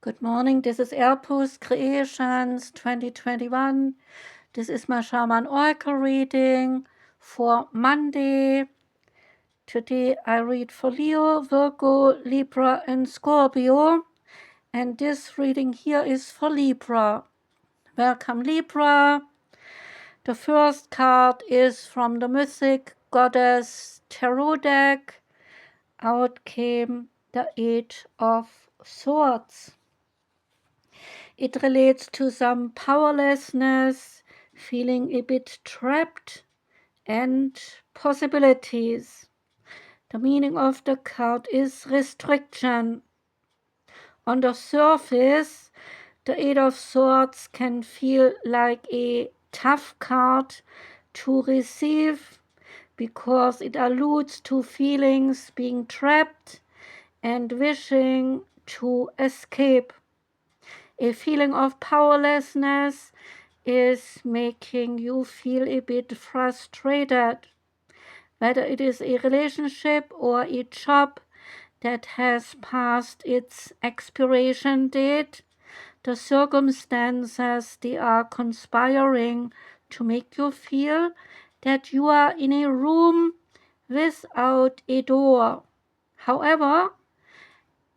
Good morning, this is Airpost Creations 2021. This is my Shaman Oracle reading for Monday. Today I read for Leo, Virgo, Libra and Scorpio. And this reading here is for Libra. Welcome Libra. The first card is from the Mythic Goddess Tarot deck. Out came the Eight of Swords. It relates to some powerlessness, feeling a bit trapped, and possibilities. The meaning of the card is restriction. On the surface, the Eight of Swords can feel like a tough card to receive because it alludes to feelings being trapped and wishing to escape. A feeling of powerlessness is making you feel a bit frustrated, whether it is a relationship or a job that has passed its expiration date. The circumstances, they are conspiring to make you feel that you are in a room without a door. However,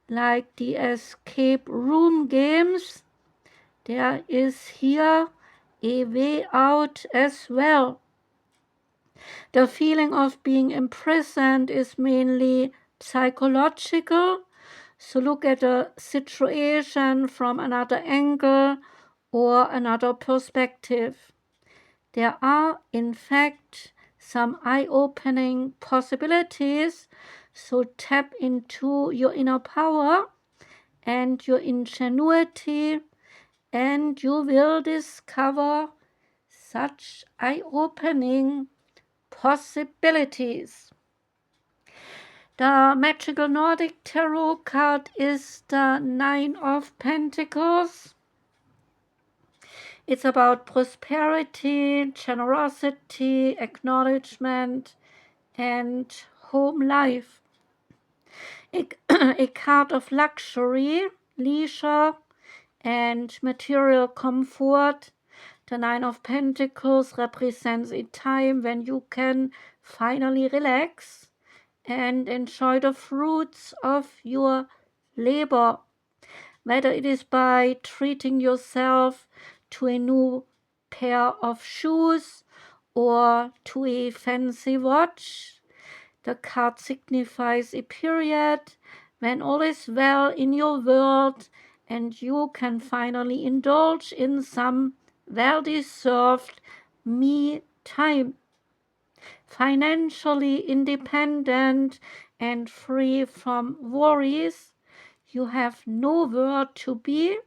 like the escape room games, there is here a way out as well. The feeling of being imprisoned is mainly psychological, so look at the situation from another angle or another perspective. There are, in fact, some eye-opening possibilities, so tap into your inner power and your ingenuity, and you will discover such eye-opening possibilities. The magical Nordic tarot card is the Nine of Pentacles. It's about prosperity, generosity, acknowledgement, and home life. A card of luxury, leisure, and material comfort. The Nine of Pentacles represents a time when you can finally relax and enjoy the fruits of your labor, whether it is by treating yourself to a new pair of shoes or to a fancy watch. The card signifies a period when all is well in your world and you can finally indulge in some well-deserved me time. Financially independent and free from worries, you have nowhere to be.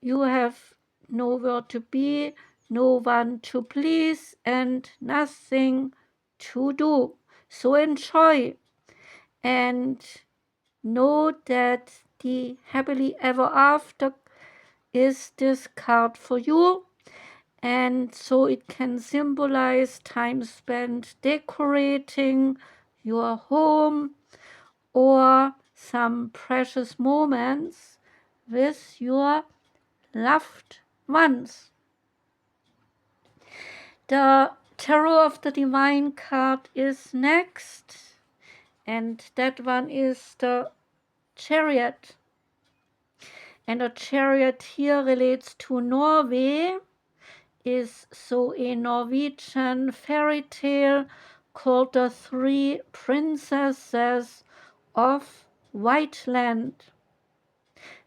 You have nowhere to be, no one to please, and nothing to do. So enjoy and know that the happily ever after is this card for you, and so it can symbolize time spent decorating your home or some precious moments with your loved ones. The Tarot of the Divine card is next, and that one is the Chariot. And the Chariot here relates to Norway, is so a Norwegian fairy tale called the Three Princesses of Whiteland.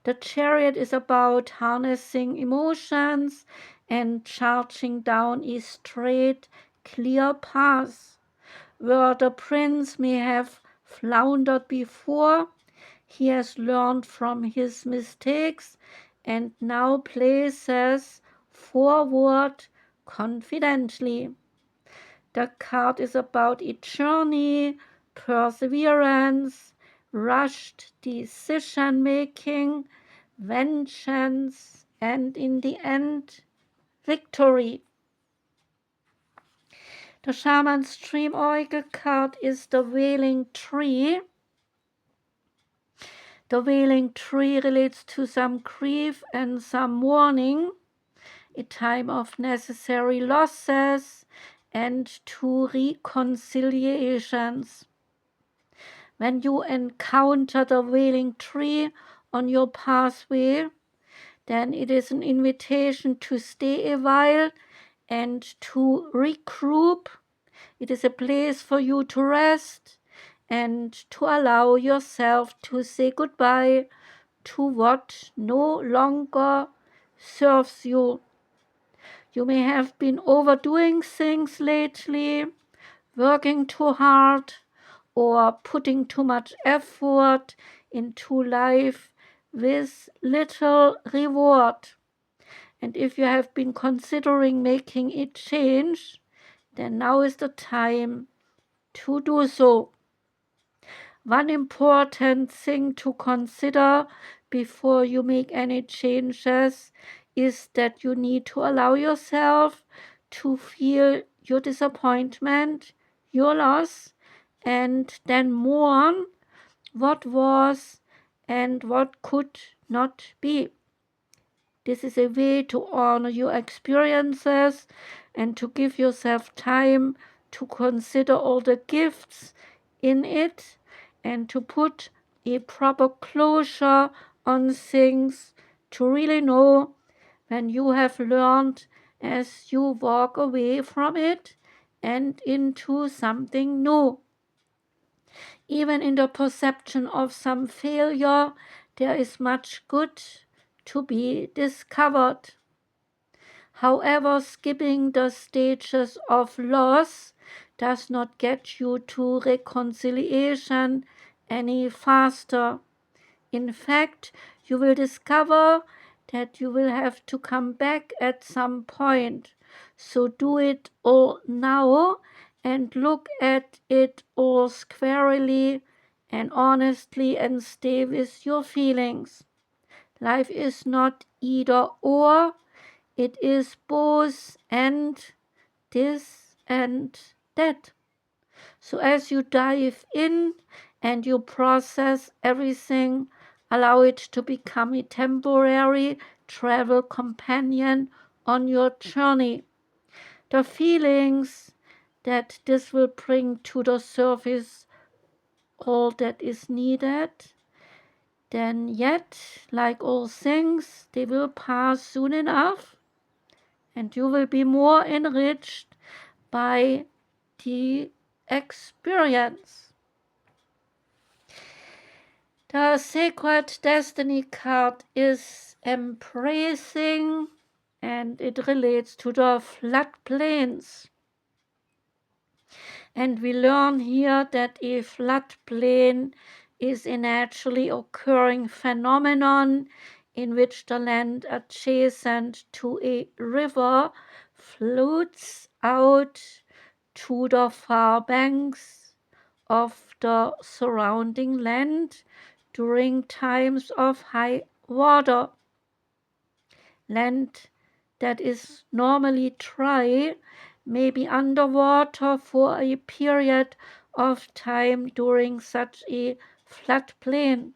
The Chariot is about harnessing emotions and charging down a straight, clear path. Where the prince may have floundered before, he has learned from his mistakes and now places forward confidently. The card is about a journey, perseverance, rushed decision making, vengeance, and in the end, victory. The Shaman's Dream Oracle card is the Wailing tree. The Wailing tree relates to some grief and some mourning, a time of necessary losses and to reconciliations. When you encounter the Wailing tree on your pathway, then it is an invitation to stay a while and to regroup. It is a place for you to rest and to allow yourself to say goodbye to what no longer serves you. You may have been overdoing things lately, working too hard, or putting too much effort into life with little reward. And if you have been considering making a change, then now is the time to do so. One important thing to consider before you make any changes is that you need to allow yourself to feel your disappointment, your loss, and then mourn what was and what could not be. This is a way to honor your experiences and to give yourself time to consider all the gifts in it and to put a proper closure on things, to really know when you have learned as you walk away from it and into something new. Even in the perception of some failure, there is much good to be discovered. However, skipping the stages of loss does not get you to reconciliation any faster. In fact, you will discover that you will have to come back at some point. So do it all now and look at it all squarely and honestly and stay with your feelings. Life is not either or, it is both and this and that. So as you dive in and you process everything, allow it to become a temporary travel companion on your journey. The feelings that this will bring to the surface all that is needed, then yet, like all things, they will pass soon enough and you will be more enriched by the experience. The Sacred Destiny card is embracing and it relates to the floodplains. And we learn here that a floodplain is a naturally occurring phenomenon in which the land adjacent to a river floats out to the far banks of the surrounding land during times of high water. Land that is normally dry may be underwater for a period of time during such a floodplain.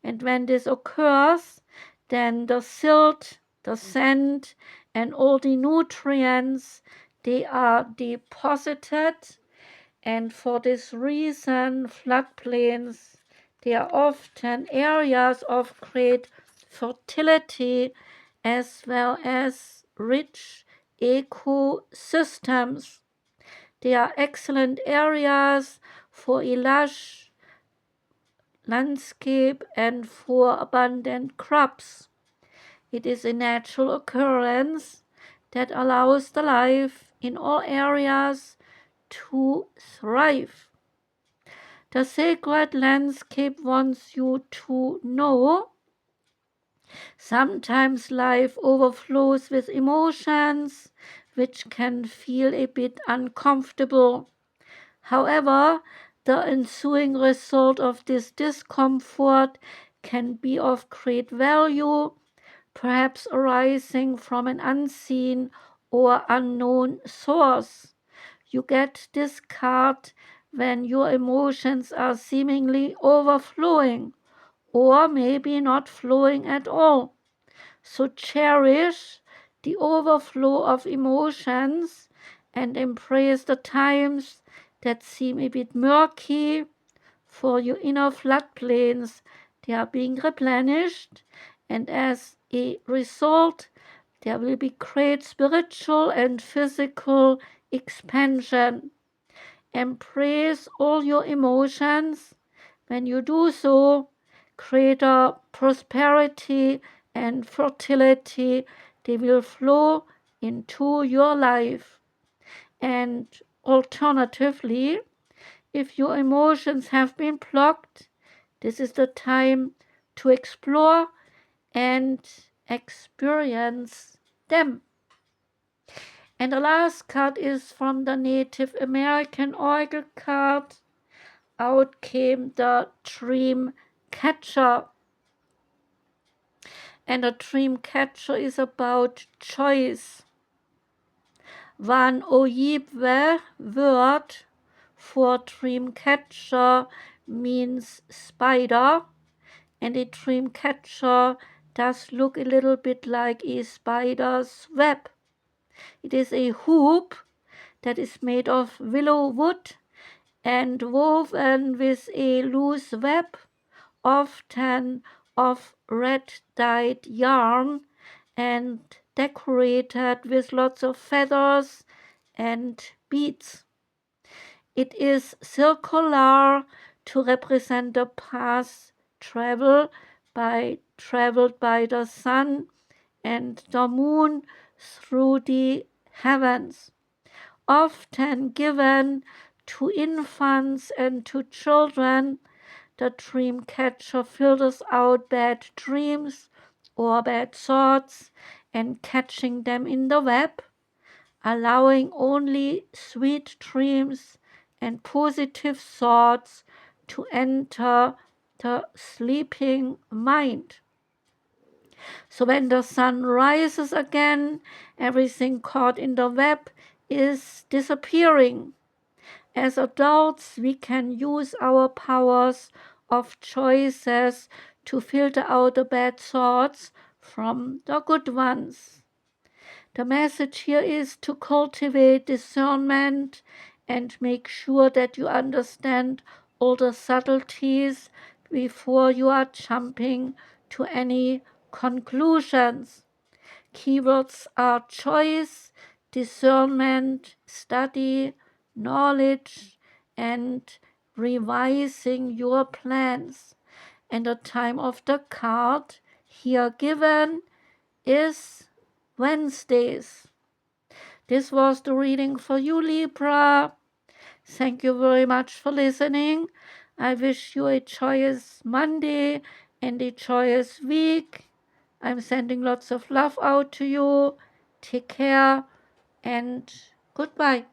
And when this occurs, then the silt, the sand, and all the nutrients, they are deposited. And for this reason, floodplains, they are often areas of great fertility as well as rich ecosystems. They are excellent areas for a lush landscape and for abundant crops. It is a natural occurrence that allows the life in all areas to thrive. The sacred landscape wants you to know sometimes life overflows with emotions which can feel a bit uncomfortable. However, the ensuing result of this discomfort can be of great value, perhaps arising from an unseen or unknown source. You get this card when your emotions are seemingly overflowing, or maybe not flowing at all. So cherish the overflow of emotions and embrace the times that seem a bit murky. For your inner floodplains, they are being replenished, and as a result, there will be great spiritual and physical expansion. Embrace all your emotions. When you do so, greater prosperity and fertility, they will flow into your life. And alternatively, if your emotions have been blocked, this is the time to explore and experience them. And the last card is from the Native American Oracle card. Out came the Dream Catcher. And a dream catcher is about choice. One Ojibwe word for dream catcher means spider, and a dream catcher does look a little bit like a spider's web. It is a hoop that is made of willow wood and woven with a loose web, often of red dyed yarn, and decorated with lots of feathers and beads. It is circular to represent the path traveled by the sun and the moon through the heavens, often given to infants and to children. The dream catcher filters out bad dreams or bad thoughts and catching them in the web, allowing only sweet dreams and positive thoughts to enter the sleeping mind. So when the sun rises again, everything caught in the web is disappearing. As adults, we can use our powers of choices to filter out the bad thoughts from the good ones. The message here is to cultivate discernment and make sure that you understand all the subtleties before you are jumping to any conclusions. Keywords are choice, discernment, study, knowledge, and revising your plans. And the time of the card here given is Wednesdays. This was the reading for you, Libra. Thank you very much for listening. I wish you a joyous Monday and a joyous week. I'm sending lots of love out to you. Take care and goodbye.